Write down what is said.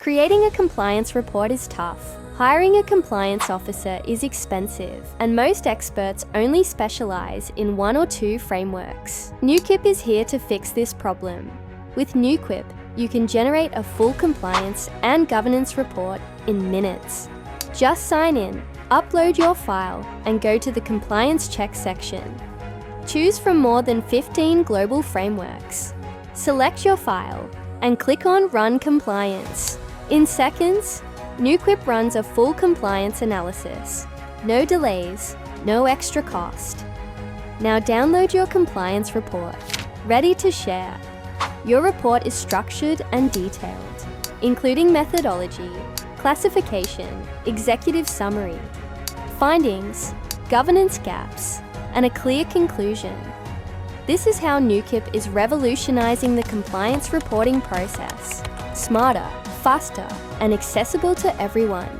Creating a compliance report is tough. Hiring a compliance officer is expensive, and most experts only specialize in 1 or 2 frameworks. NewQuip is here to fix this problem. With NewQuip, you can generate a full compliance and governance report in minutes. Just sign in, upload your file, and go to the Compliance Check section. Choose from more than 15 global frameworks. Select your file and click on Run Compliance. In seconds, NewQuip runs a full compliance analysis. No delays, no extra cost. Now download your compliance report, ready to share. Your report is structured and detailed, including methodology, classification, executive summary, findings, governance gaps, and a clear conclusion. This is how NewQuip is revolutionizing the compliance reporting process. Smarter, faster, and accessible to everyone.